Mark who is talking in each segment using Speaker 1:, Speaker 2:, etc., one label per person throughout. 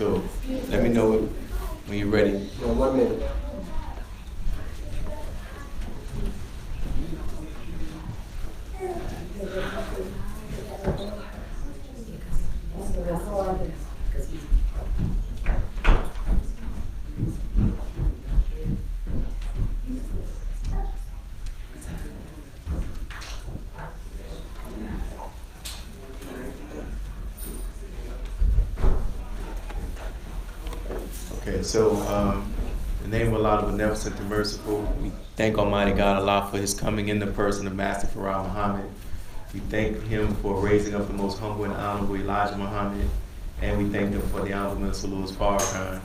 Speaker 1: So let me know when you're ready.
Speaker 2: 1 minute.
Speaker 1: Okay, so in the name of Allah, the Beneficent and Merciful, we thank Almighty God Allah for His coming in the person of Master Farah Muhammad. We thank Him for raising up the most humble and honorable Elijah Muhammad, and we thank Him for the honorable Minister Louis Farrakhan.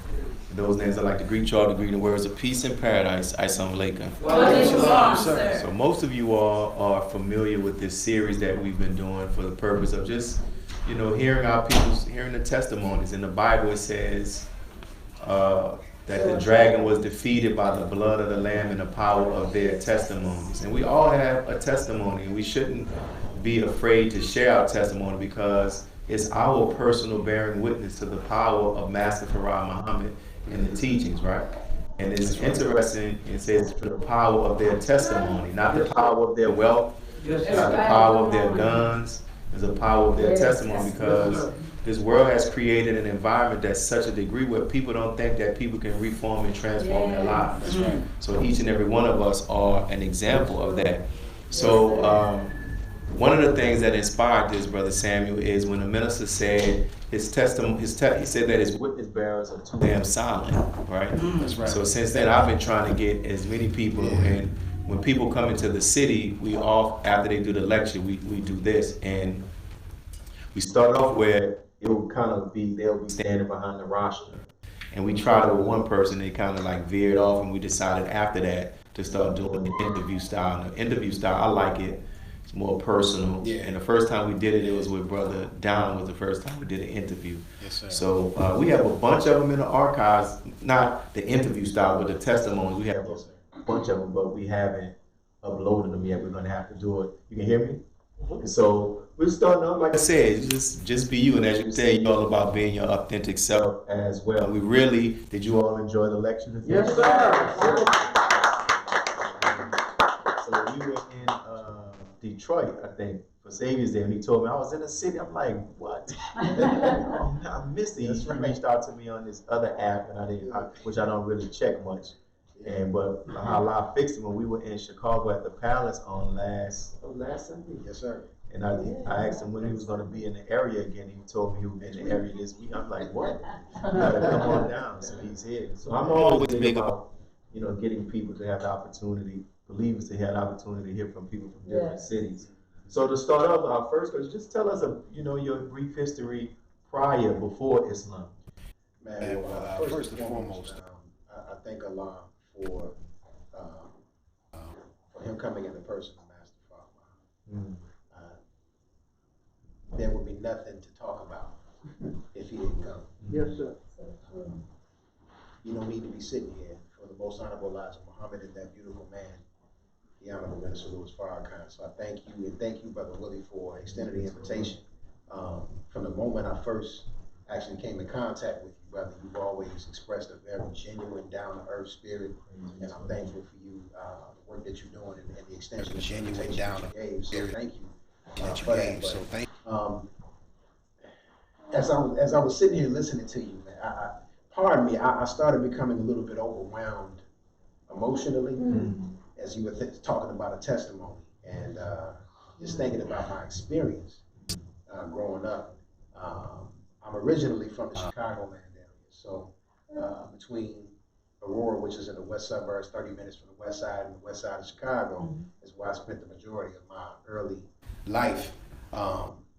Speaker 1: For those names, I'd like to greet y'all to greet the words of peace and paradise. Assalamu alaikum. So most of you all are familiar with this series that we've been doing for the purpose of just, hearing the testimonies. In the Bible, it says that the dragon was defeated by the blood of the Lamb and the power of their testimonies. And we all have a testimony, and we shouldn't be afraid to share our testimony because it's our personal bearing witness to the power of Master Farah Muhammad and the teachings, right? And it's interesting, it says for the power of their testimony, not the power of their wealth, not the power of their guns, it's the power of their testimony, because this world has created an environment that's such a degree where people don't think that people can reform and transform their lives. So each and every one of us are an example of that. So one of the things that inspired this, Brother Samuel, is when the minister said his testimony, he said that his witness bearers are too damn silent, right? That's right. So since then, I've been trying to get as many people, and when people come into the city, we all, after they do the lecture, we do this, and we start off where it'll kind of be, they'll be standing behind the roster. And we tried it with one person, they kind of like veered off, and we decided after that to start doing the interview style. And the interview style, I like it. It's more personal. Yeah. And the first time we did it, it was with Brother Down, was the first time we did an interview. Yes, sir. So we have a bunch of them in the archives, not the interview style, but the testimonies. We have a bunch of them, but we haven't uploaded them yet. We're going to have to do it. You can hear me? And so we're starting off, like I said, just be you. And as you say, you're all about being your authentic self as well. We really, did you all enjoy the lecture?
Speaker 2: Yes, sir.
Speaker 1: So we were in Detroit, I think, for Xavier's Day, and he told me I was in the city. I'm like, what? I missed it. He reached out to me on this other app, and which I don't really check much. But Allah fixed it when we were in Chicago at the Palace on last Sunday. Yes, sir. And I asked him when he was going to be in the area again. He told me he would be in the area this week. I'm like, what? You gotta come on down. So he's here. So I'm always big about, getting people to have the opportunity, believers to have the opportunity to hear from people from different cities. So to start off, our first question, just tell us, your brief history before Islam.
Speaker 3: Man, first and foremost, I thank Allah for him coming in the person of Master Farah. There would be nothing to talk about if he didn't come.
Speaker 2: Yes, sir.
Speaker 3: You don't need to be sitting here for the most honorable Elijah Muhammad and that beautiful man, the honorable Minister Louis Farrakhan. So I thank you, and thank you, Brother Willie, for extending the invitation. From the moment I first actually came in contact with you, brother, you've always expressed a very genuine, down-to-earth spirit, and I'm thankful for you, the work that you're doing, and the extension of genuine, down-to-earth. So thank you. As I was sitting here listening to you, man, pardon me, I started becoming a little bit overwhelmed emotionally as you were talking about a testimony, and just thinking about my experience growing up. I'm originally from the Chicagoland area, so between Aurora, which is in the west suburbs, 30 minutes from the west side, and the west side of Chicago, is where I spent the majority of my early life.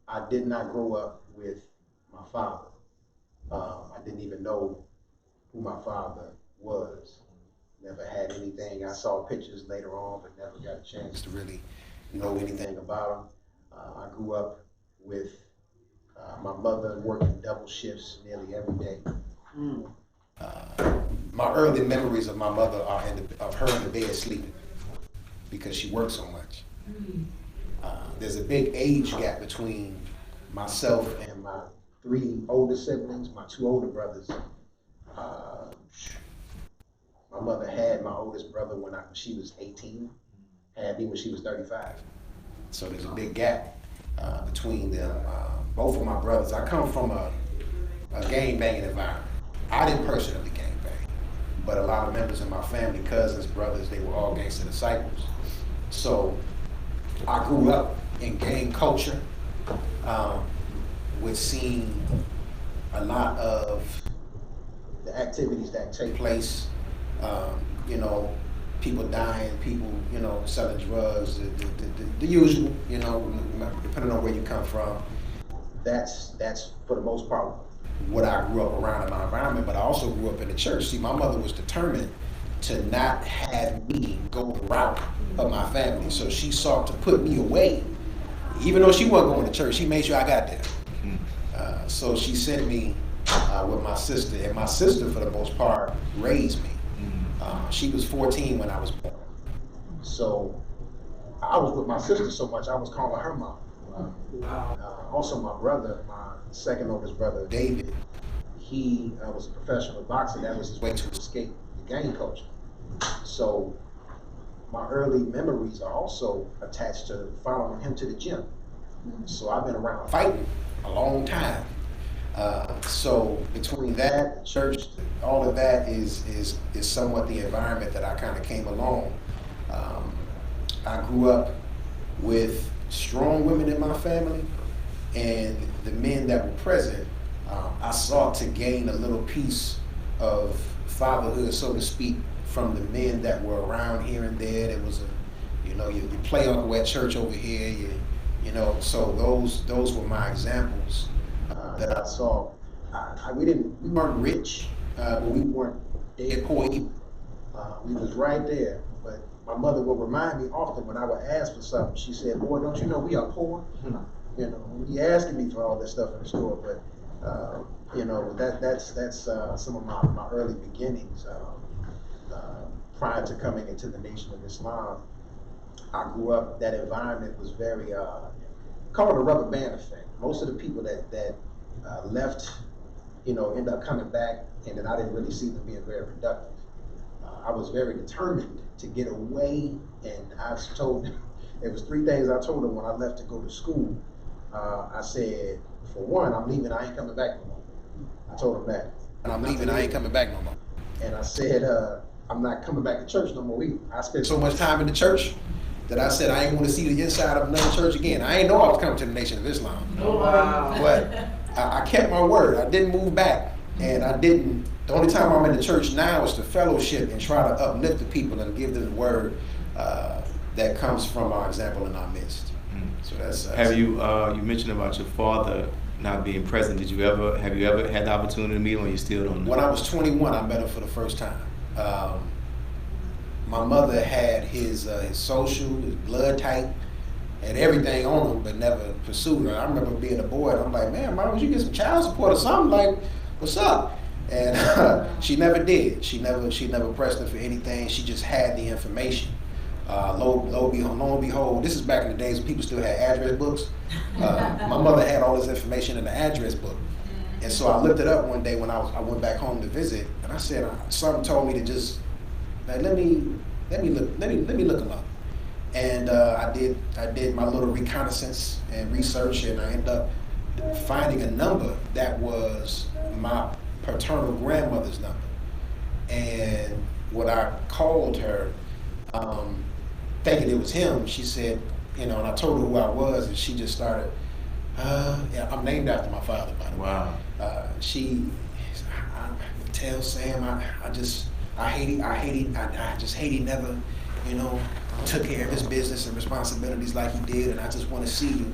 Speaker 3: I did not grow up with my father. I didn't even know who my father was. Never had anything. I saw pictures later on, but never got a chance to really know anything about him. I grew up with my mother working double shifts nearly every day. My early memories of my mother are of her in the bed sleeping because she worked so much. There's a big age gap between myself and my 3 older siblings, my 2 older brothers. My mother had my oldest brother when she was 18, had me when she was 35. So there's a big gap between them. Both of my brothers, I come from a gang banging environment. I didn't personally gang bang, but a lot of members of my family, cousins, brothers, they were all gangster disciples. So I grew up in gang culture, with seeing a lot of the activities that take place, you know, people dying, people, you know, selling drugs, the usual, you know, depending on where you come from. That's for the most part what I grew up around in my environment, but I also grew up in the church. See, my mother was determined to not have me go the route of my family, so she sought to put me away. Even though she wasn't going to church, she made sure I got there. So she sent me with my sister, and my sister, for the most part, raised me. She was 14 when I was born. So I was with my sister so much, I was calling her mom. Also, my brother, my second oldest brother, David, he was a professional boxer. That was his way to escape the gang culture. So my early memories are also attached to following him to the gym. So I've been around fighting a long time. So between that, church, all of that is somewhat the environment that I kind of came along. I grew up with strong women in my family, and the men that were present, I sought to gain a little piece of fatherhood, so to speak, from the men that were around here and there. There was a, you know, you play uncle at church over here, you know, so those were my examples that I saw. We weren't rich, but we weren't dead poor either. We was right there. But my mother would remind me often when I would ask for something. She said, "Boy, don't you know we are poor? You know, you asking me for all this stuff in the store." But you know, that's some of my early beginnings. Prior to coming into the Nation of Islam, I grew up. That environment was very called a rubber band effect. Most of the people that left, you know, end up coming back, and then I didn't really see them being very productive. I was very determined to get away, and I told them, it was 3 things I told them when I left to go to school. I said, for one, I'm leaving, I ain't coming back no more. I told them that. And I'm leaving, I ain't coming back no more. And I said, I'm not coming back to church no more either. I spent so much time in the church that I said I ain't want to see the inside of another church again. I ain't know I was coming to the Nation of Islam.
Speaker 4: Oh, wow.
Speaker 3: But I kept my word. I didn't move back, and I didn't. The only time I'm in the church now is to fellowship and try to uplift the people and give them the word that comes from our example in our midst. So that's.
Speaker 1: Have you you mentioned about your father not being present? Have you ever had the opportunity to meet him, or you still don't know?
Speaker 3: When I was 21, I met him for the first time. My mother had his social, his blood type, had everything on him, but never pursued her. I remember being a boy, and I'm like, man, why don't you get some child support or something? Like, what's up? And she never did. She never pressed her for anything. She just had the information. Lo and behold, this is back in the days when people still had address books. My mother had all this information in the address book. And so I looked it up one day when I went back home to visit, and I said, something told me to just, like, let me look him up. And I did my little reconnaissance and research, and I ended up finding a number that was my paternal grandmother's number. And when I called her, thinking it was him, she said, you know, and I told her who I was, and she just started, yeah, I'm named after my father, by the way.
Speaker 1: Wow.
Speaker 3: I tell Sam, I just hate he never, you know, took care of his business and responsibilities like he did, and I just want to see you.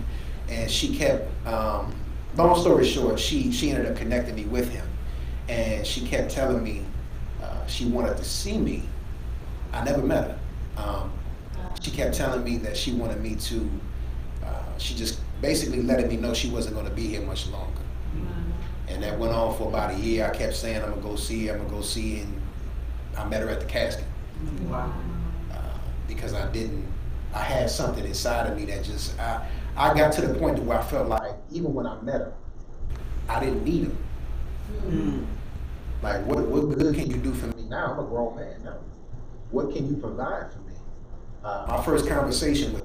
Speaker 3: And she kept, long story short, she ended up connecting me with him, and she kept telling me she wanted to see me. I never met her. She kept telling me that she wanted me to, she just basically letting me know she wasn't going to be here much longer. And that went on for about a year. I kept saying, I'm going to go see, and I met her at the casket.
Speaker 4: Wow.
Speaker 3: Because I had something inside of me that just, I got to the point where I felt like, even when I met her, I didn't need him. Like, what good can you do for me now? I'm a grown man now. What can you provide for me? My first conversation with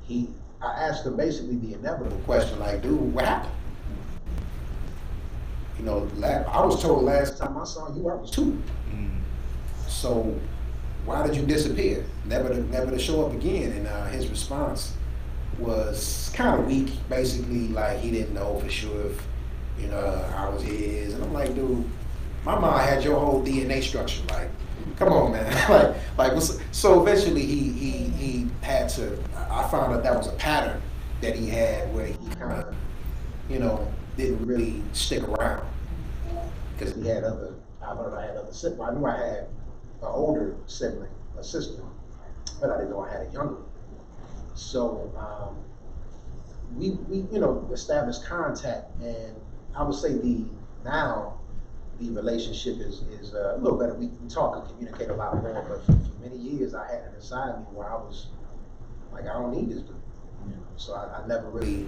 Speaker 3: him, I asked him basically the inevitable question, like, dude, what happened? You know, I was told last time I saw you, I was 2. So why did you disappear? Never to show up again. And his response was kind of weak, basically like he didn't know for sure if, you know, I was his. And I'm like, dude, my mom had your whole DNA structure. Like, come on, man. So eventually he had to, I found out that was a pattern that he had where he kind of, you know, didn't really stick around. Because he had other, I learned I had other siblings. I knew I had an older sibling, a sister, but I didn't know I had a younger one. So we you know, established contact, and I would say the relationship is a little better. We talk and communicate a lot more, but for many years I had it inside me where I was like, I don't need this dude. You know? So I never really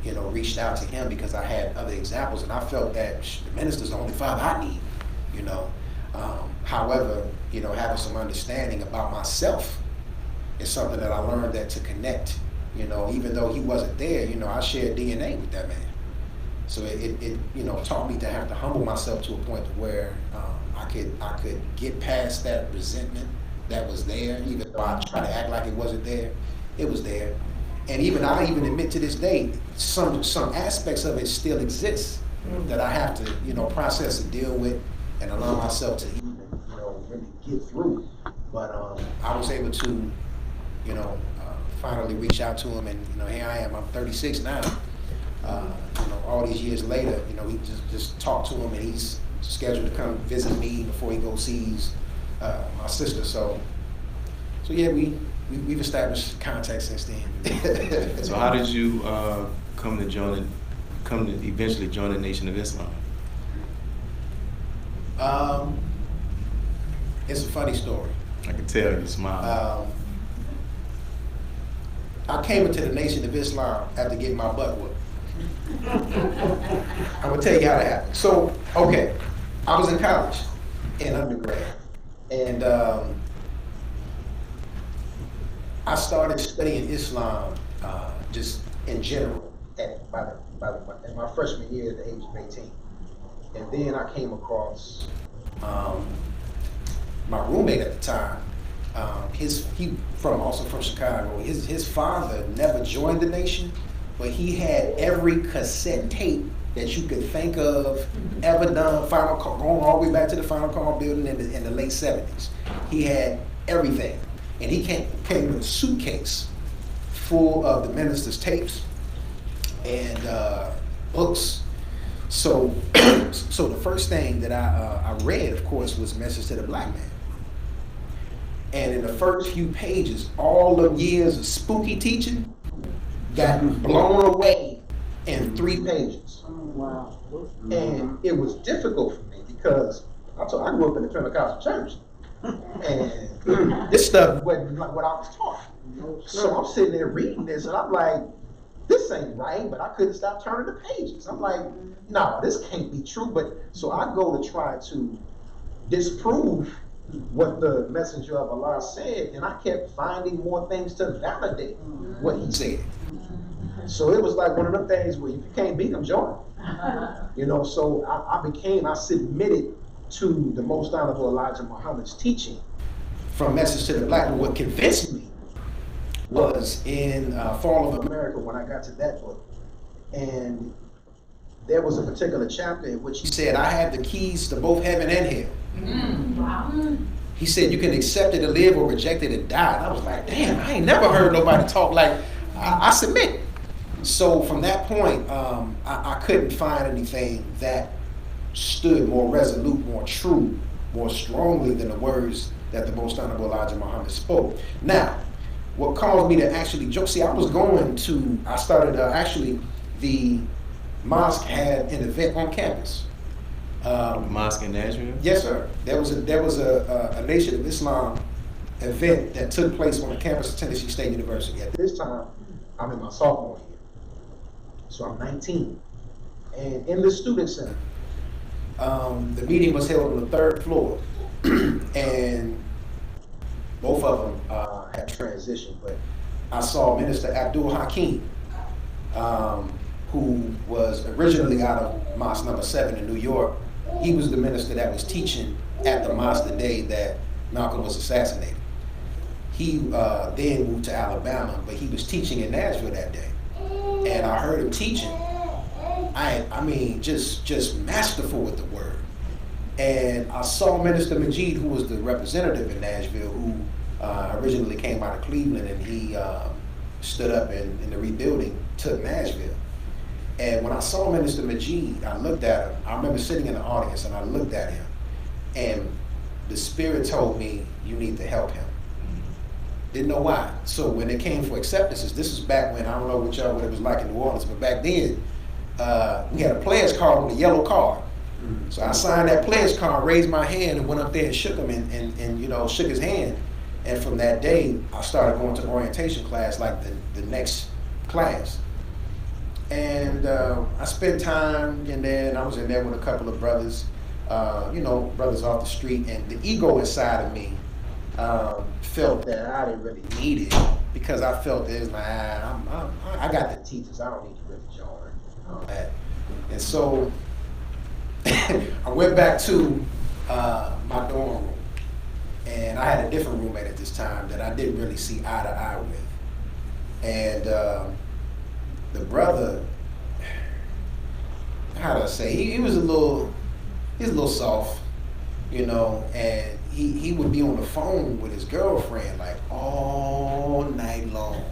Speaker 3: you know, reached out to him because I had other examples, and I felt that the minister's the only father I need, you know. However, you know, having some understanding about myself is something that I learned that to connect, you know, even though he wasn't there, you know, I shared DNA with that man. So it you know, taught me to have to humble myself to a point where I could get past that resentment that was there, even though I tried to act like it wasn't there. It was there. And I even admit to this day, some aspects of it still exist that I have to, you know, process and deal with and allow myself to even, you know, really get through. But I was able to, you know, finally reach out to him, and, you know, here I am. I'm 36 now. You know, all these years later, you know, he just talked to him, and he's scheduled to come visit me before he goes sees my sister. So yeah, we've established contact since then.
Speaker 1: So how did you come to eventually join the Nation of Islam?
Speaker 3: It's a funny story.
Speaker 1: I can tell you smile.
Speaker 3: I came into the Nation of Islam after getting my butt whooped. I'm gonna tell you how that happened. So, okay, I was in college, in undergrad, and I started studying Islam just in general in my freshman year at the age of 18. And then I came across my roommate at the time. Also from Chicago. His father never joined the nation, but he had every cassette tape that you could think of ever done, going all the way back to the Final Call building in the late 70s. He had everything. And he came with a suitcase full of the minister's tapes and books. So the first thing that I read, of course, was Message to the Black Man. And in the first few pages, all the years of spooky teaching got blown away in 3 pages.
Speaker 2: Oh, wow.
Speaker 3: And it was difficult for me because I grew up in the Pentecostal church. And this stuff wasn't like what I was taught. So I'm sitting there reading this, and I'm like, this ain't right, but I couldn't stop turning the pages. I'm like, no, this can't be true. But so I go to try to disprove what the messenger of Allah said, and I kept finding more things to validate what he said. So it was like one of them things where if you can't beat them, join them. You know, so I submitted to the Most Honorable Elijah Muhammad's teaching from Message to the Black Man. What convinced me was in Fall of America when I got to that book. And there was a particular chapter in which he said, I have the keys to both heaven and hell.
Speaker 4: Wow.
Speaker 3: He said, you can accept it and live or reject it and die. And I was like, damn, I ain't never heard nobody talk like, I submit. So from that point, I couldn't find anything that stood more resolute, more true, more strongly than the words that the Most Honorable Elijah Muhammad spoke. Now, what caused me to actually joke, actually, the mosque had an event on campus.
Speaker 1: Mosque in Nashville?
Speaker 3: Yes, sir. There was a Nation of Islam event that took place on the campus of Tennessee State University. At this time, I'm in my sophomore year. So I'm 19. And in the student center, the meeting was held on the third floor. And both of them had transitioned, but I saw Minister Abdul Hakim, who was originally out of Mosque number 7 in New York. He was the minister that was teaching at the mosque the day that Malcolm was assassinated. He then moved to Alabama, but he was teaching in Nashville that day. And I heard him teaching. I mean, just masterful with the word. And I saw Minister Majid, who was the representative in Nashville, who originally came out of Cleveland, and he stood up in the rebuilding, took Nashville. And when I saw Minister Majid, I looked at him. I remember sitting in the audience, and I looked at him, and the Spirit told me, you need to help him. Didn't know why. So when it came for acceptances, this was back when, I don't know what it was like in New Orleans, but back then, we had a player's card with a yellow card. So I signed that player's card, raised my hand, and went up there and shook him and shook his hand. And from that day, I started going to orientation class like the next class. And I spent time in there, and I was in there with a couple of brothers, brothers off the street, and the ego inside of me felt that I didn't really need it, because I felt there's I got the teachers, I don't need to really join and all that. And so I went back to my dorm room, and I had a different roommate at this time that I didn't really see eye to eye with. And the brother, how do I say, he was a little soft, and he would be on the phone with his girlfriend like all night long.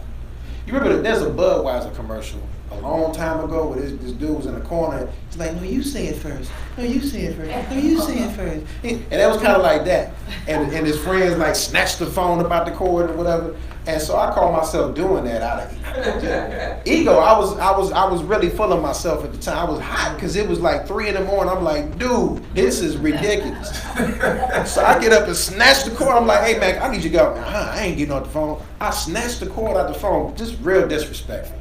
Speaker 3: You remember there's a Budweiser commercial a long time ago where this dude was in the corner. He's like, no, you say it first. No, you say it first. No, you say it first. And that was kind of like that. And his friends like snatched the phone about the cord or whatever. And so I called myself doing that out of ego. I was really full of myself at the time. I was hot because it was like 3 in the morning. I'm like, dude, this is ridiculous. So I get up and snatch the cord. I'm like, hey man, I need you to go. I ain't getting off the phone. I snatched the cord out the phone. Just real disrespectful.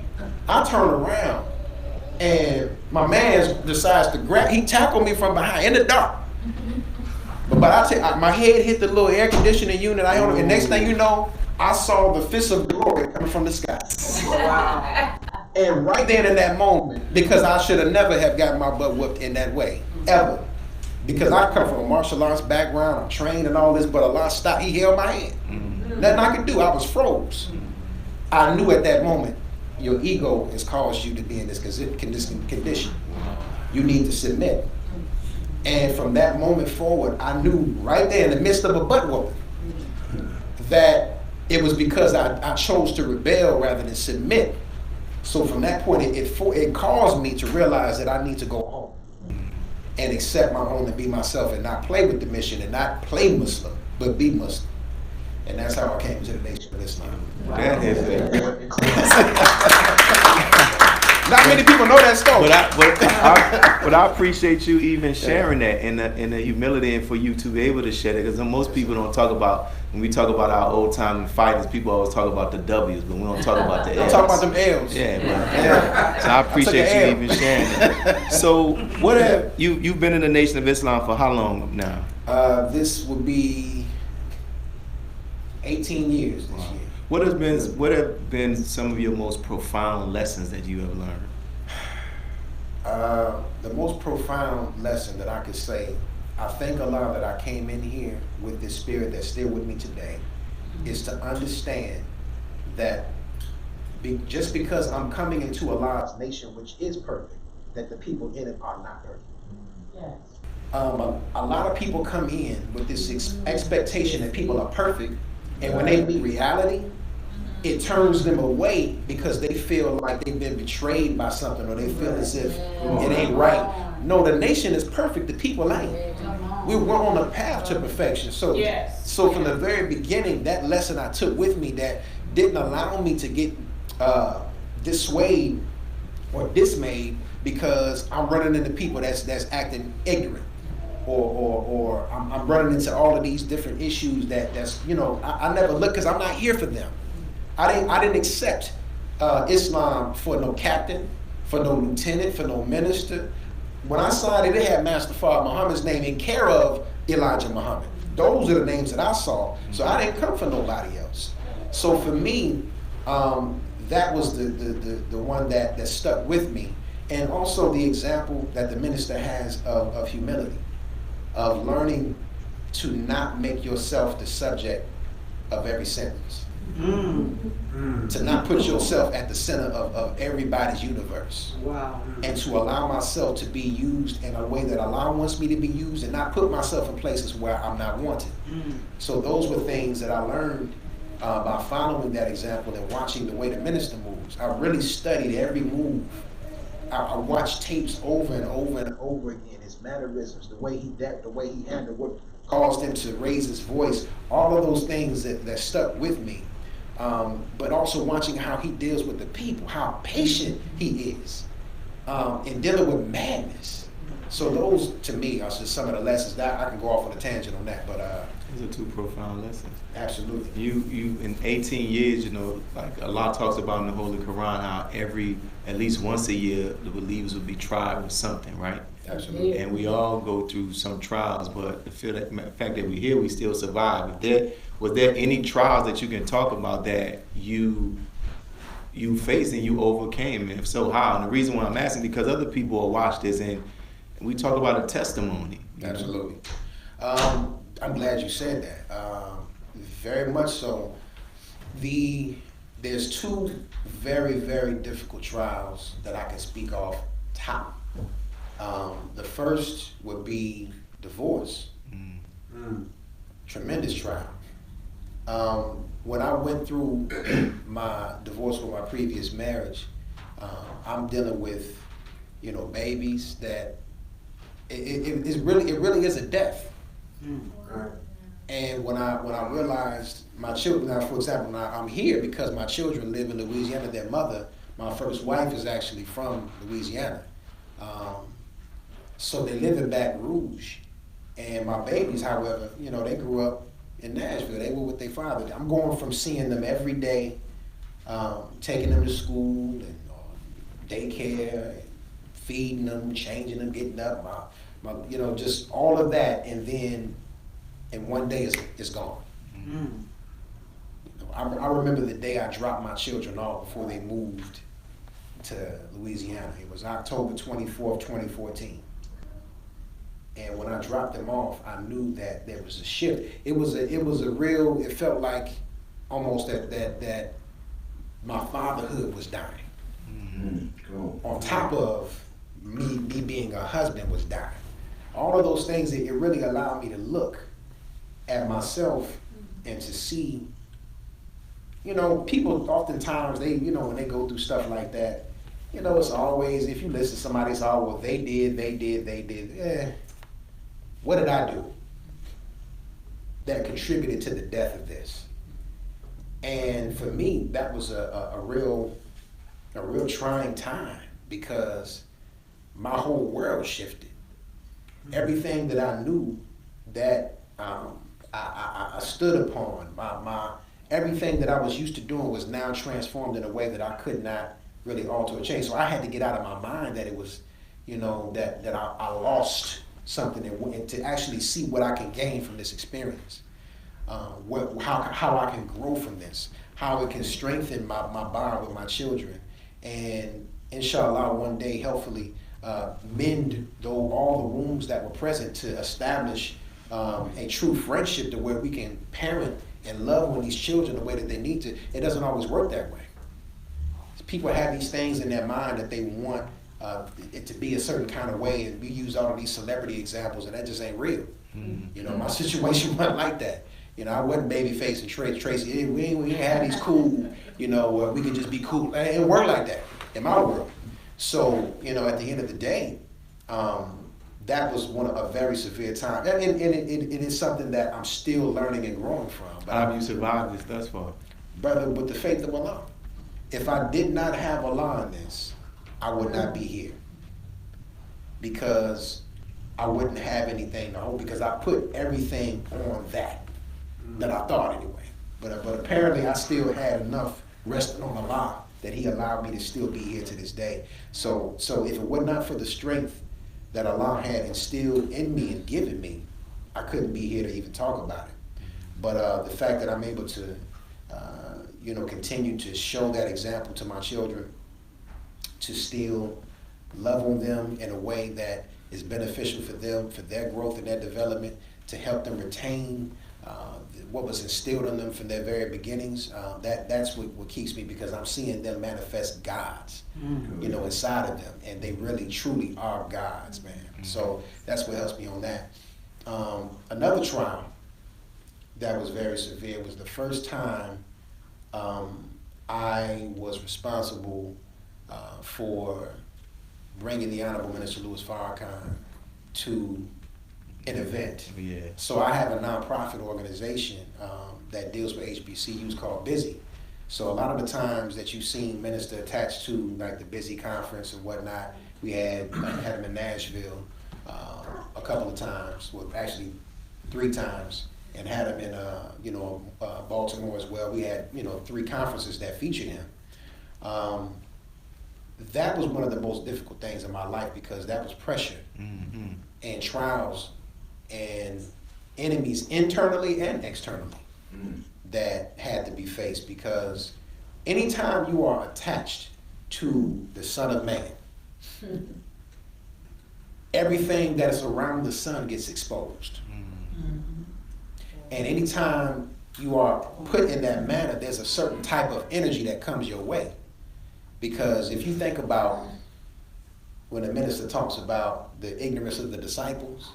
Speaker 3: I turn around and my man decides to grab. He tackled me from behind in the dark. But my head hit the little air conditioning unit I own, and next thing you know, I saw the fist of glory coming from the sky. Wow. And right then in that moment, because I should have never have gotten my butt whooped in that way, ever. Because I come from a martial arts background, I'm trained and all this, but Allah stopped, he held my hand. Nothing I could do, I was froze. I knew at that moment, your ego has caused you to be in this condition. You need to submit. And from that moment forward, I knew right there in the midst of a butt whooping that it was because I chose to rebel rather than submit. So from that point, it caused me to realize that I need to go home and accept my own and be myself and not play with the mission and not play Muslim, but be Muslim. And that's how I came into the Nation of Islam.
Speaker 1: Wow. That is it.
Speaker 3: Not many people know that story.
Speaker 1: But I appreciate you even sharing that and the humility, and for you to be able to share that, because most people don't talk about, when we talk about our old time fighters, people always talk about the W's, but we don't talk about the L's.
Speaker 3: Don't talk about them L's.
Speaker 1: Yeah. So I appreciate you even sharing that. So what have you've been in the Nation of Islam for how long now?
Speaker 3: This would be 18 years this year.
Speaker 1: What have been some of your most profound lessons that you have learned?
Speaker 3: The most profound lesson that I could say, I thank Allah that I came in here with this spirit that's still with me today, is to understand that just because I'm coming into Allah's nation, which is perfect, that the people in it are not perfect. Yes. A lot of people come in with this expectation that people are perfect, and when they meet reality, it turns them away because they feel like they've been betrayed by something, or they feel as if it ain't right. No, the nation is perfect, the people ain't. We're on a path to perfection. So from the very beginning, that lesson I took with me that didn't allow me to get dissuaded or dismayed because I'm running into people that's acting ignorant. Or I'm running into all of these different issues that's I never look, because I'm not here for them. I didn't accept Islam for no captain, for no lieutenant, for no minister. When I signed it had Master Fard Muhammad's name in care of Elijah Muhammad. Those are the names that I saw. So I didn't come for nobody else. So for me, that was the one that stuck with me. And also the example that the minister has of humility, of learning to not make yourself the subject of every sentence. To not put yourself at the center of everybody's universe.
Speaker 4: Wow.
Speaker 3: And to allow myself to be used in a way that Allah wants me to be used, and not put myself in places where I'm not wanted. So those were things that I learned by following that example and watching the way the minister moves. I really studied every move. I watched tapes over and over and over again. His mannerisms, the way he handled what caused him to raise his voice, all of those things that stuck with me. But also watching how he deals with the people, how patient he is in dealing with madness. So those, to me, are just some of the lessons that I can go off on a tangent on that. But
Speaker 1: those are two profound lessons.
Speaker 3: Absolutely.
Speaker 1: You in 18 years, like Allah talks about in the Holy Quran, how at least once a year, the believers will be tried with something, right?
Speaker 3: Absolutely.
Speaker 1: And we all go through some trials, but the fact that we're here, we still survive. Was there any trials that you can talk about that you faced and you overcame? And if so, how? And the reason why I'm asking, because other people will watch this and we talk about a testimony.
Speaker 3: Absolutely. I'm glad you said that. Very much so. There's two very, very difficult trials that I can speak off top. The first would be divorce. Tremendous trial. When I went through my divorce with my previous marriage, I'm dealing with, babies that it really is a death. Right. And when I realized my children, now for example, now I'm here because my children live in Louisiana. Their mother, my first wife, is actually from Louisiana. So they live in Baton Rouge. And my babies, however, they grew up in Nashville. They were with their father. I'm going from seeing them every day, taking them to school and daycare, and feeding them, changing them, getting up, just all of that, and then in one day it's gone. I remember the day I dropped my children off before they moved to Louisiana. It was October 24th, 2014. And when I dropped them off, I knew that there was a shift. It felt like almost that my fatherhood was dying. Cool. On top of me being a husband was dying. All of those things, it really allowed me to look at myself and to see, people oftentimes, when they go through stuff like that, it's always, if you listen to somebody, it's all, well, they did. What did I do that contributed to the death of this? And for me, that was a real trying time, because my whole world shifted. Everything that I knew that I stood upon, everything that I was used to doing was now transformed in a way that I could not really alter or change. So I had to get out of my mind that it was, that I lost something, and to actually see what I can gain from this experience, how I can grow from this, how it can strengthen my bond with my children, and inshallah one day hopefully mend all the wounds that were present to establish a true friendship to where we can parent and love on these children the way that they need to. It doesn't always work that way. People have these things in their mind that they want it to be a certain kind of way, and we use all of these celebrity examples, and that just ain't real. My situation wasn't like that. I wasn't Babyface and Tracy. We ain't have these cool, we could just be cool. It didn't work like that in my world. So, at the end of the day, that was a very severe time. And it is something that I'm still learning and growing from. But
Speaker 1: how have you survived this thus far?
Speaker 3: Brother, with the faith of Allah. If I did not have Allah in this, I would not be here, because I wouldn't have anything to hold, because I put everything on that I thought anyway. But apparently I still had enough resting on Allah that he allowed me to still be here to this day. So if it were not for the strength that Allah had instilled in me and given me, I couldn't be here to even talk about it. But the fact that I'm able to, continue to show that example to my children, to still love on them in a way that is beneficial for them, for their growth and their development, to help them retain what was instilled in them from their very beginnings. That's what keeps me, because I'm seeing them manifest gods, inside of them, and they really truly are gods, man. So that's what helps me on that. Another trial that was very severe was the first time I was responsible for bringing the Honorable Minister Louis Farrakhan to an event.
Speaker 1: Yeah.
Speaker 3: So I have a nonprofit organization that deals with HBCUs called Busy. So a lot of the times that you've seen minister attached to like the Busy conference and whatnot, we had him in Nashville a couple of times, well actually 3 times, and had him in Baltimore as well. We had 3 conferences that featured him. That was one of the most difficult things in my life, because that was pressure and trials and enemies internally and externally that had to be faced, because anytime you are attached to the Son of Man, everything that is around the sun gets exposed. And anytime you are put in that manner, there's a certain type of energy that comes your way. Because if you think about when the minister talks about the ignorance of the disciples,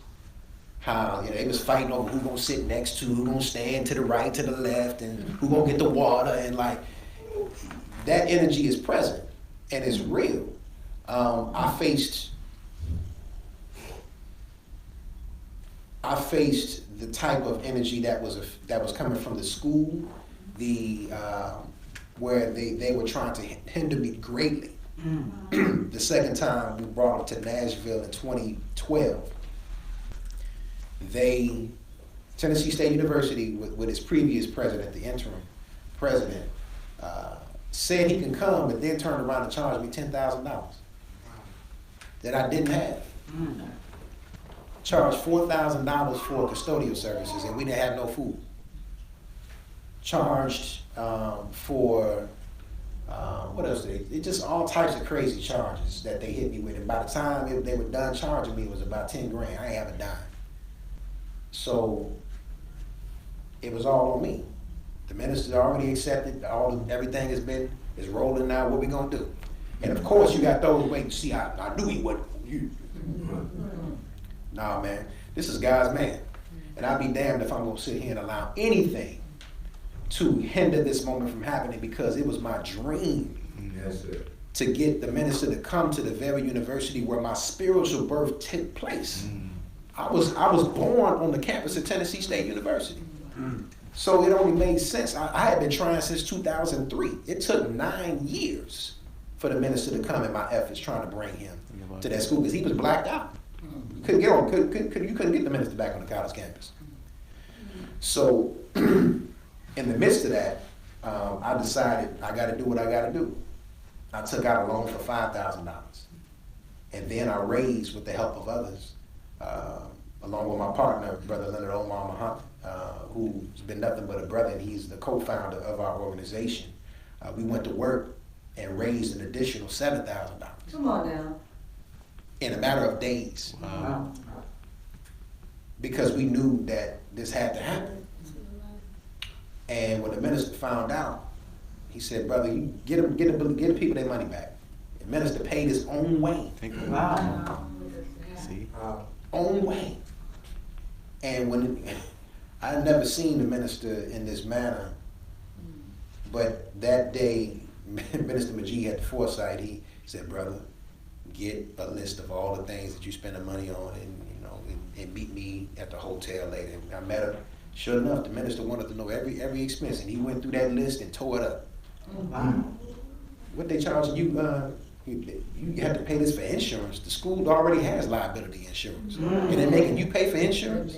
Speaker 3: how they was fighting over who gonna sit next to, who gonna stand to the right, to the left, and who gonna get the water, and like that energy is present and it's real. I faced the type of energy that was coming from the school, where they were trying to hinder me greatly. The second time we brought them to Nashville in 2012, Tennessee State University, with its previous president, the interim president, said he can come, but then turned around and charged me $10,000 that I didn't have. Charged $4,000 for custodial services, and we didn't have no food. Charged for what else? It just all types of crazy charges that they hit me with. And by the time they were done charging me, it was about 10 grand. I ain't have a dime. So it was all on me. The minister already accepted everything is rolling now. What we gonna do? And of course, you got those waiting to see. I knew he wasn't you. Nah, man, this is God's man, and I'll be damned if I'm gonna sit here and allow anything to hinder this moment from happening, because it was my dream to get the minister to come to the very university where my spiritual birth took place. I was born on the campus of Tennessee State University. So it only made sense. I had been trying since 2003. It took 9 years for the minister to come in my efforts trying to bring him to that school, because he was blacked out. You couldn't get the minister back on the college campus. So in the midst of that, I decided I got to do what I got to do. I took out a loan for $5,000, and then I raised, with the help of others, along with my partner, Brother Leonard Omar Muhammad, who's been nothing but a brother, and he's the co-founder of our organization. We went to work and raised an additional $7,000.
Speaker 4: Come on now.
Speaker 3: In a matter of days.
Speaker 1: Wow.
Speaker 3: Because we knew that this had to happen. And when the minister found out, he said, "Brother, you get the people their money back." The minister paid his own way.
Speaker 1: Wow. See?
Speaker 3: Own way. And when I had never seen the minister in this manner, but that day, Minister Majid had the foresight. He said, "Brother, get a list of all the things that you spend the money on, and meet me at the hotel later." And I met him. Sure enough, the minister wanted to know every expense, and he went through that list and tore it up.
Speaker 4: Wow.
Speaker 3: What they charging you? You have to pay this for insurance. The school already has liability insurance, and they're making you pay for insurance.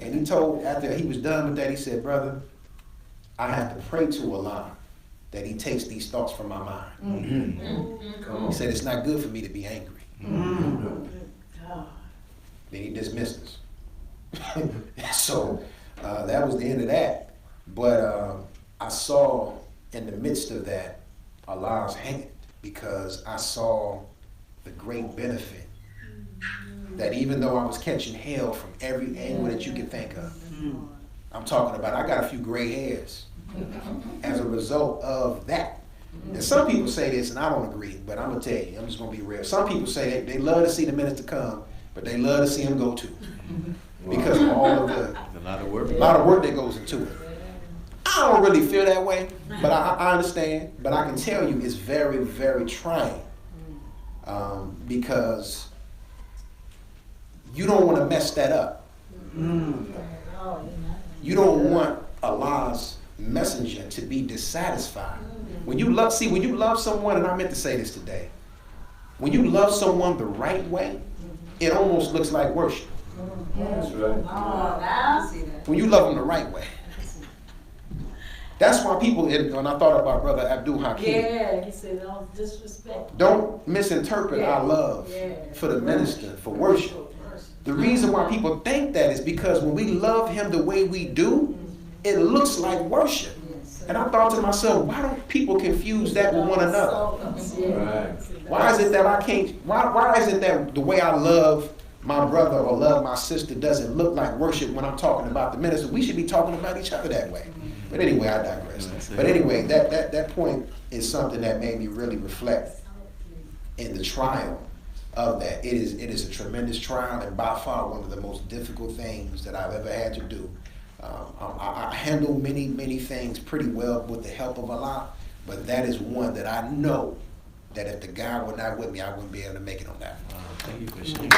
Speaker 3: And he told, after he was done with that, he said, "Brother, I have to pray to Allah that he takes these thoughts from my mind.
Speaker 2: Come on.
Speaker 3: He said, it's not good for me to be angry.
Speaker 2: Mm.
Speaker 3: Then he dismissed us. So that was the end of that. But I saw in the midst of that Allah's hand, because I saw the great benefit that even though I was catching hell from every angle that you could think of, I'm talking about I got a few gray hairs as a result of that. And some people say this, and I don't agree, but I'm going to tell you, I'm just going to be real. Some people say they love to see the minister come, but they love to see him go too. Because of all of
Speaker 1: A lot of work.
Speaker 3: a lot of work that goes into it. I don't really feel that way, but I understand. But I can tell you it's very, very trying. Because you don't want to mess that up. You don't want Allah's messenger to be dissatisfied. When you love someone, and I meant to say this today, when you love someone the right way, it almost looks like worship.
Speaker 2: That's right.
Speaker 3: When you love them the right way. That's why people, when I thought about Brother Abdul Hakim,
Speaker 4: Yeah, he said, don't disrespect.
Speaker 3: don't misinterpret
Speaker 4: Yeah.
Speaker 3: our love for the minister, for worship. The reason why people think that is because when we love him the way we do, it looks like worship. And I thought to myself, why don't people confuse that with one another?
Speaker 2: Right.
Speaker 3: Why is it that I can't, why is it that the way I love my brother or love my sister doesn't look like worship when I'm talking about the minister? We should be talking about each other that way. But anyway, I digress. But anyway, that point is something that made me really reflect in the trial of that. It is a tremendous trial, and by far one of the most difficult things that I've ever had to do. I handle many things pretty well with the help of Allah, but that is one that I know that if the guy were not with me, I wouldn't be able to make it on that.
Speaker 1: Thank you for sharing.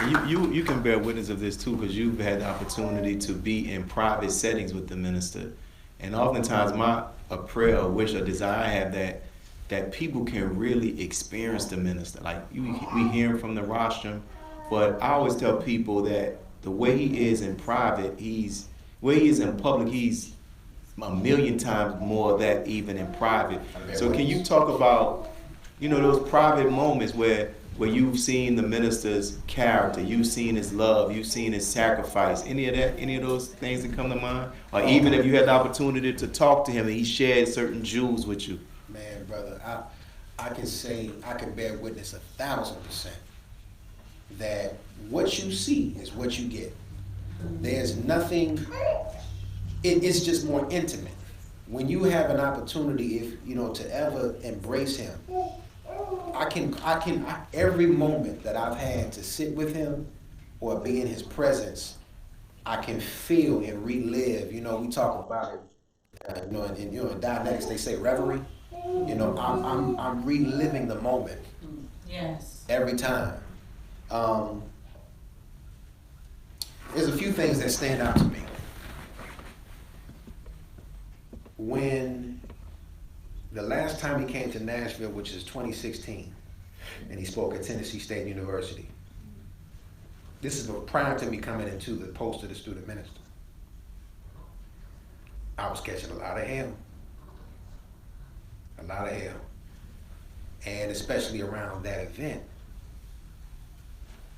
Speaker 1: So you can bear witness of this too, because you've had the opportunity to be in private settings with the minister, and oftentimes a prayer, a wish, a desire I have that people can really experience the minister. Like we hear him from the rostrum, but I always tell people that the way he is in private, where he is in public, he's a million times more of that even in private. So can you talk about, those private moments where you've seen the minister's character, you've seen his love, you've seen his sacrifice, any of those things that come to mind? Or even if you had the opportunity to talk to him and he shared certain jewels with you?
Speaker 3: Man, brother, I can say, I can bear witness 1,000% that what you see is what you get. There's nothing, it's just more intimate. When you have an opportunity, to ever embrace him, every moment that I've had to sit with him or be in his presence, I can feel and relive. We talk about it, in Dianetics they say reverie. I'm reliving the moment.
Speaker 4: Yes.
Speaker 3: Every time. There's a few things that stand out to me. When the last time he came to Nashville, which is 2016, and he spoke at Tennessee State University. This is prior to me coming into the post of the student minister. I was catching a lot of hell. A lot of hell. And especially around that event.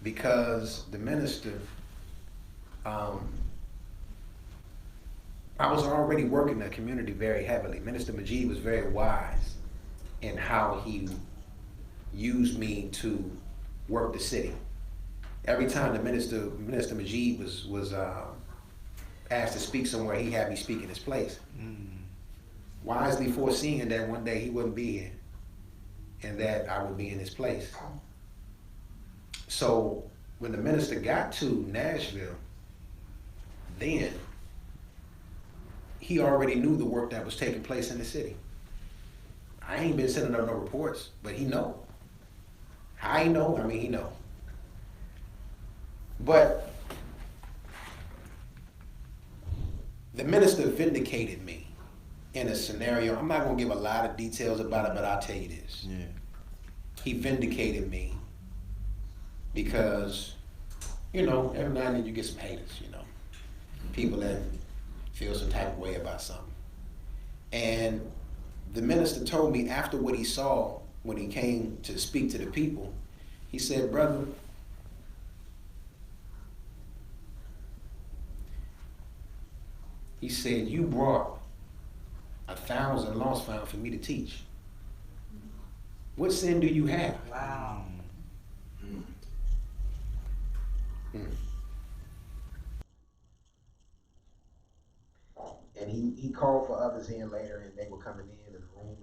Speaker 3: Because the minister, I was already working the community very heavily. Minister Majid was very wise in how he used me to work the city. Every time the Minister Majid was asked to speak somewhere, he had me speak in his place. Wisely foreseeing that one day he wouldn't be here and that I would be in his place. So when the minister got to Nashville, then he already knew the work that was taking place in the city. I ain't been sending up no reports, but he know. How he know? I mean, he know. But the minister vindicated me in a scenario. I'm not gonna give a lot of details about it, but I'll tell you this.
Speaker 1: Yeah.
Speaker 3: He vindicated me because, every now and then you get some haters, people that feel some type of way about something. And the minister told me after what he saw when he came to speak to the people, he said, brother, he said, you brought 1,000 lost found for me to teach. What sin do you have?
Speaker 5: Wow.
Speaker 3: And he called for others in later, and they were coming in the room,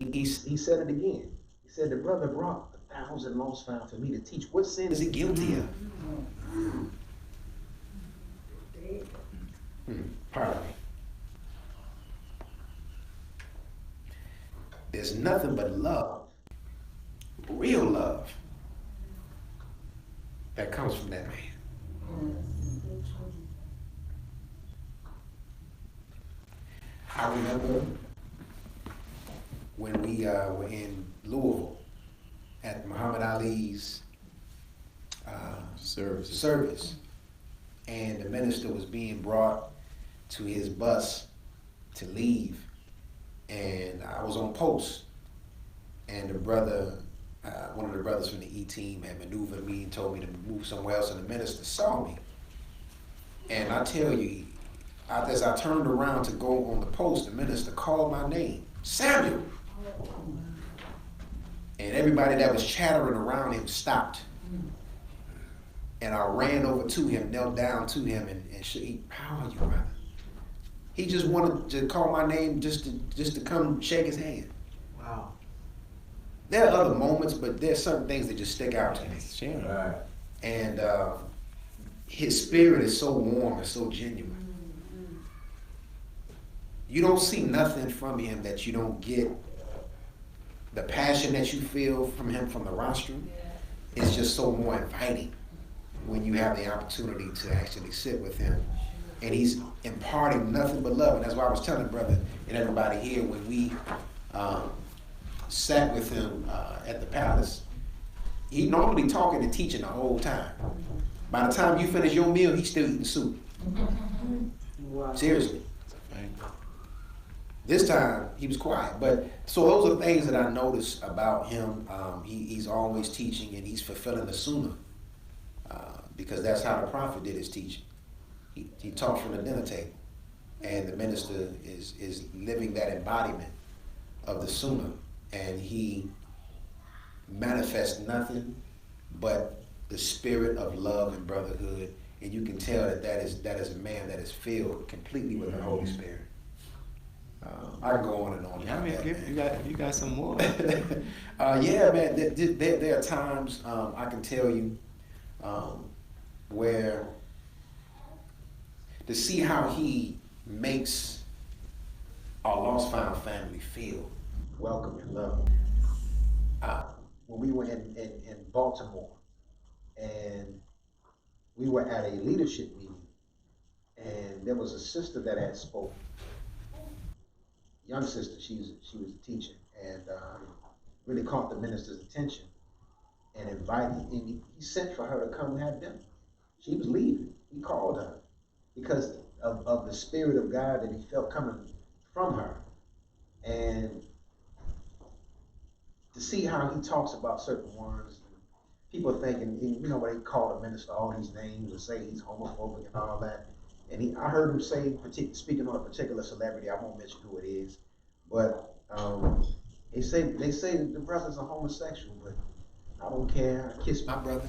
Speaker 3: and he said it again. He said, the brother brought 1,000 lost found for me to teach. What sin is he guilty of? Pardon me. There's nothing but love, real love, that comes from that man. I remember when we were in Louisville at Muhammad Ali's service, and the minister was being brought to his bus to leave, and I was on post, and the brother, one of the brothers from the E-team had maneuvered me and told me to move somewhere else, and the minister saw me. And I tell you, as I turned around to go on the post, the minister called my name, Samuel. And everybody that was chattering around him stopped. And I ran over to him, knelt down to him, and how are you, brother? He just wanted to call my name just to come shake his hand.
Speaker 5: Wow.
Speaker 3: There are other moments, but there's certain things that just stick out to me.
Speaker 2: Right.
Speaker 3: And his spirit is so warm and so genuine. You don't see nothing from him that you don't get. The passion that you feel from him from the rostrum is just so more inviting when you have the opportunity to actually sit with him. And he's imparting nothing but love. And that's why I was telling brother and everybody here when we sat with him at the palace, he normally talking and teaching the whole time. By the time you finish your meal, he's still eating soup.
Speaker 5: Wow.
Speaker 3: Seriously. This time he was quiet, but so those are things that I noticed about him. He's always teaching, and he's fulfilling the sunnah because that's how the prophet did his teaching. He taught from the dinner table, and the minister is living that embodiment of the sunnah, and he manifests nothing but the spirit of love and brotherhood, and you can tell that is a man that is filled completely with the Holy Spirit. I can go on and on.
Speaker 1: Yeah, I mean, you got some more.
Speaker 3: Yeah, man. There are times I can tell you where to see how he makes our lost found family feel welcome and loved. When we were in Baltimore, and we were at a leadership meeting, and there was a sister that had spoken. Young sister, she was a teacher, and really caught the minister's attention and invited, and he sent for her to come have dinner. She was leaving. He called her because of the spirit of God that he felt coming from her. And to see how he talks about certain ones, people thinking, you know, what they call a minister all these names and say he's homophobic and all that. And I heard him say, speaking on a particular celebrity, I won't mention who it is, but they say that the brother's a homosexual, but I don't care. I kiss my brother.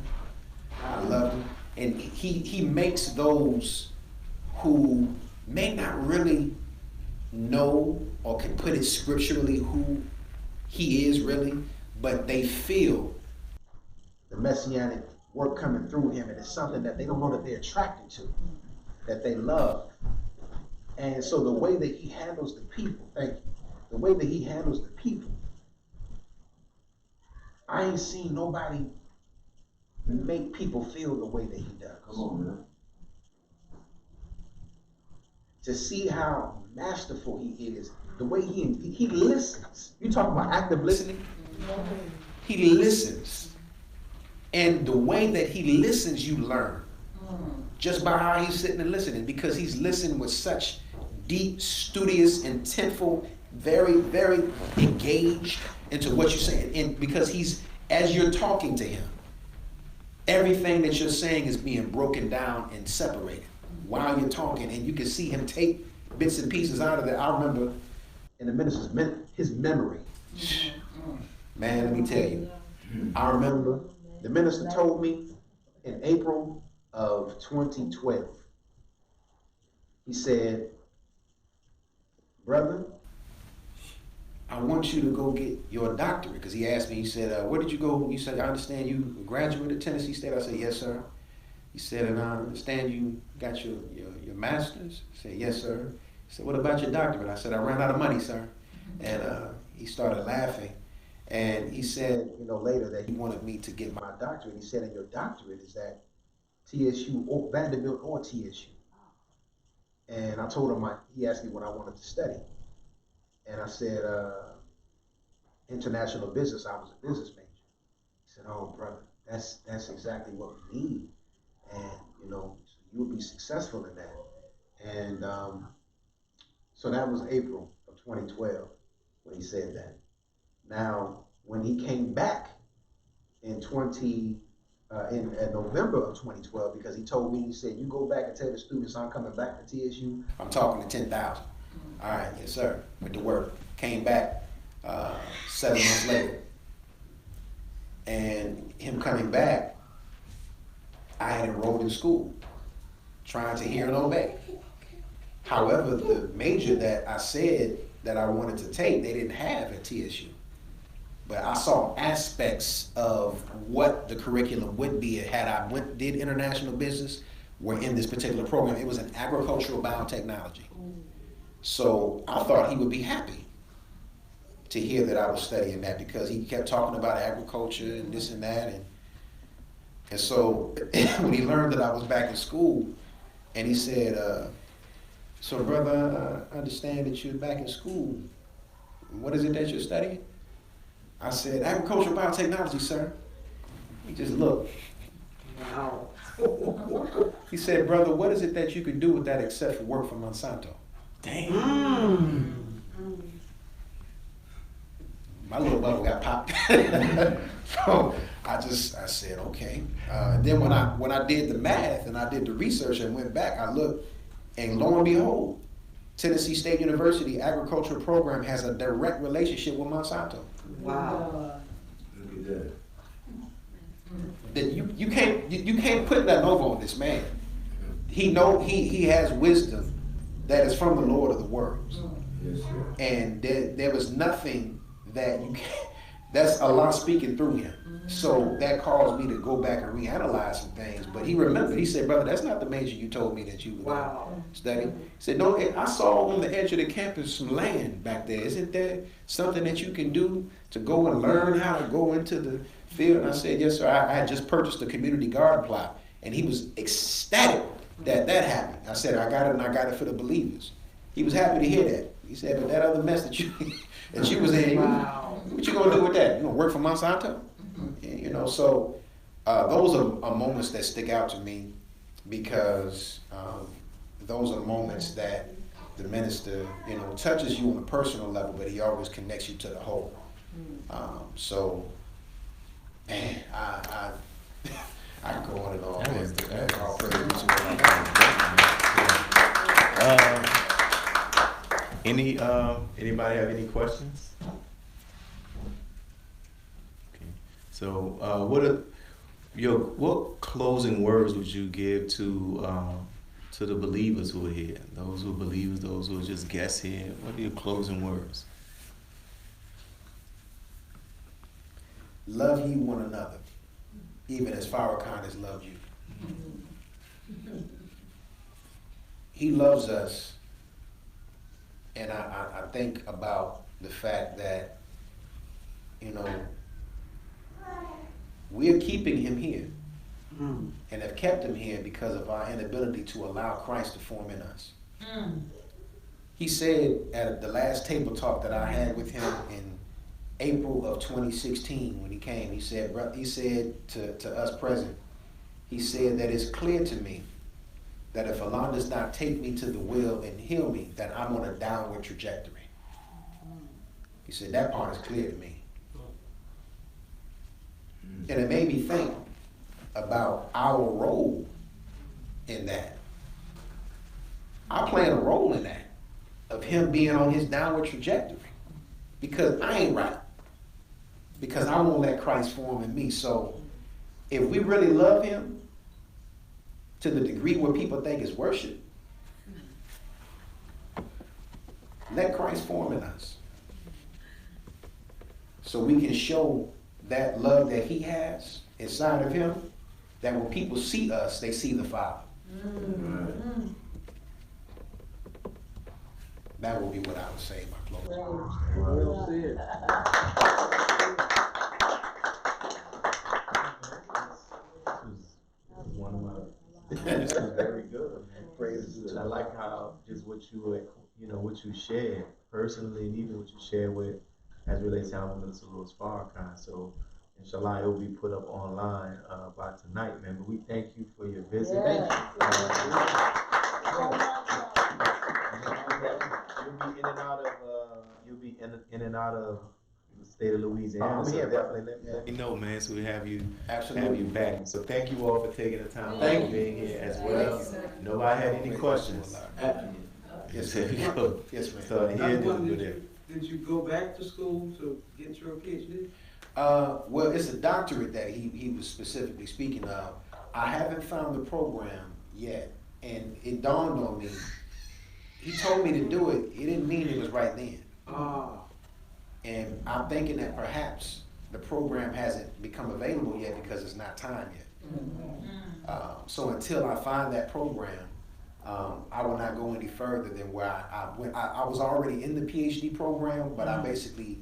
Speaker 3: I love him. And he makes those who may not really know or can put it scripturally who he is really, but they feel the messianic work coming through him, and it's something that they don't know that they're attracted to, that they love. And so the way that he handles the people, the way that he handles the people, I ain't seen nobody make people feel the way that he does.
Speaker 2: Come on, man.
Speaker 3: To see how masterful he is, the way he listens. You talking about active listening? He listens. And the way that he listens, you learn.
Speaker 6: just by how he's sitting and listening, because he's listening with such deep, studious, intentful, very, very engaged into what you're saying. And because he's, as you're talking to him, everything that you're saying is being broken down and separated while you're talking, and you can see him take bits and pieces out of that. I remember
Speaker 3: And the minister's his memory.
Speaker 6: Man, let me tell you,
Speaker 3: I remember the minister told me in April of 2012, he said, brother,
Speaker 6: I want you to go get your doctorate. Because he asked me, he said, where did you go? He said, I understand you graduated at Tennessee State. I said, yes, sir. He said, and I understand you got your master's. I said, yes, sir. He said, what about your doctorate? I said, I ran out of money, sir. And he started laughing. And he said,
Speaker 3: later that
Speaker 6: he wanted me to get my
Speaker 3: my doctorate. He said, and your doctorate is at TSU or Vanderbilt or TSU. And I told him, he asked me what I wanted to study. And I said, international business. I was a business major. He said, oh, brother, that's exactly what we need. And, you'll be successful in that. And so that was April of 2012 when he said that. Now, when he came back in November of 2012, because he told me, he said, you go back and tell the students I'm coming back to TSU.
Speaker 6: I'm talking to 10,000. All right, yes, sir. Went to work. Came back 7 months later. And him coming back, I had enrolled in school, trying to hear and obey. However, the major that I said that I wanted to take, they didn't have at TSU. But I saw aspects of what the curriculum would be had I did international business, were in this particular program. It was an agricultural biotechnology. So I thought he would be happy to hear that I was studying that, because he kept talking about agriculture and this and that. And so when he learned that I was back in school, and he said, so brother, I understand that you're back in school. What is it that you're studying? I said, agricultural biotechnology, sir. He just looked.
Speaker 5: Wow.
Speaker 6: He said, brother, what is it that you can do with that except for work for Monsanto?
Speaker 1: Damn.
Speaker 6: My little bubble got popped. So I said, okay. Then when I did the math and I did the research and went back, I looked, and lo and behold, Tennessee State University agricultural program has a direct relationship with Monsanto.
Speaker 5: Wow.
Speaker 2: Look at that.
Speaker 6: That you can't put that over on this man. He has wisdom that is from the Lord of the worlds.
Speaker 2: Yes, sir.
Speaker 6: And there was nothing that you can't, that's Allah speaking through him. So that caused me to go back and reanalyze some things. But he remembered, he said, brother, that's not the major you told me that you would study. He said, no, I saw on the edge of the campus some land back there. Isn't there something that you can do to go and learn how to go into the field? And I said, yes, sir. I had just purchased a community garden plot. And he was ecstatic that happened. I said, I got it, and I got it for the believers. He was happy to hear that. He said, but that other mess that you was in, what you gonna do with that? You gonna work for Monsanto? And, so those are moments that stick out to me, because those are moments that the minister, touches you on a personal level, but he always connects you to the whole. So, man, I can go on and on. All praise to
Speaker 1: Anybody have any questions? Okay. So, what closing words would you give to the believers who are here? Those who are believers, those who are just guests here. What are your closing words?
Speaker 6: Love ye one another, even as Farrakhan has loved you. He loves us, and I think about the fact that, we're keeping him here, and have kept him here because of our inability to allow Christ to form in us. He said at the last table talk that I had with him in April of 2016 when he came, he said to us present, he said that it's clear to me that if Allah does not take me to the will and heal me, that I'm on a downward trajectory. He said, that part is clear to me. And it made me think about our role in that. I play a role in that, of him being on his downward trajectory. Because I ain't right. Because I won't let Christ form in me. So if we really love him to the degree where people think it's worship, let Christ form in us. So we can show that love that he has inside of him, that when people see us, they see the Father. That would be what I would say in my closing.
Speaker 5: Well said.
Speaker 1: This was one of my, this was very good, man.
Speaker 3: Praise
Speaker 1: And I like how just what you were, what you shared personally, and even what you shared with, as relates to how Minister Louis Farrakhan. So, inshallah, it will be put up online by tonight, man. But we thank you for your visit. You'll be in and out of the state of Louisiana. So definitely let me know, man. So we have you back. So thank you all for taking the time for being here as well. Nobody had any questions? Yes, there you go. Yes, man. So here,
Speaker 5: Did you go back to school to get your PhD?
Speaker 6: Well, it's a doctorate that he was specifically speaking of. I haven't found the program yet, and it dawned on me. He told me to do it. He didn't mean it was right then. And I'm thinking that perhaps the program hasn't become available yet because it's not time yet. So until I find that program, I will not go any further than where I went. I was already in the PhD program, but I basically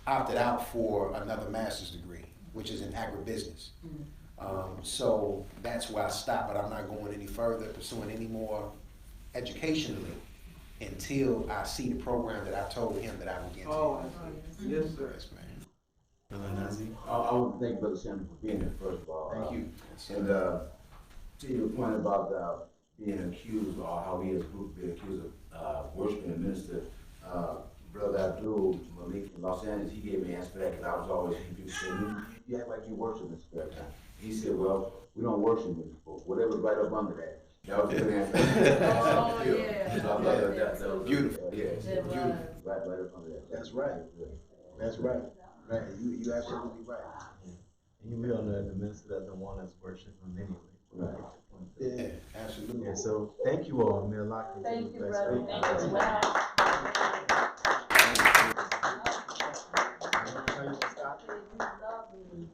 Speaker 6: opted out for another master's degree, which is in agribusiness. So that's where I stopped, but I'm not going any further, pursuing any more educationally until I see the program that I told him that I would get to.
Speaker 5: Oh, yes, sir.
Speaker 6: Yes, man.
Speaker 1: Brother Nazi.
Speaker 2: I want to thank Brother Samuel for being here, first of all.
Speaker 6: Thank you.
Speaker 2: And to your point about being accused, or how he has been accused of worshiping a minister, Brother Abdul Malik in Los Angeles, he gave me an answer for that, because I was always hearing people say, you act like you worship in spare time. He said, well, we don't worship with people. Whatever's right up under that. That was a good answer.
Speaker 4: Oh, yeah.
Speaker 2: That was
Speaker 6: Beautiful.
Speaker 2: Yeah,
Speaker 4: It was.
Speaker 2: right up under that.
Speaker 3: That's right. That's right. Right. You absolutely right.
Speaker 1: And we all know that the minister doesn't want us worshiping him anyway.
Speaker 2: Right.
Speaker 6: Yeah, absolutely.
Speaker 1: Yeah, so thank you all. May Allah continue
Speaker 4: Thank you,
Speaker 1: to bless
Speaker 4: brother.
Speaker 1: you.
Speaker 4: Thank you. Wow.
Speaker 1: How you gonna stop?
Speaker 4: You love me.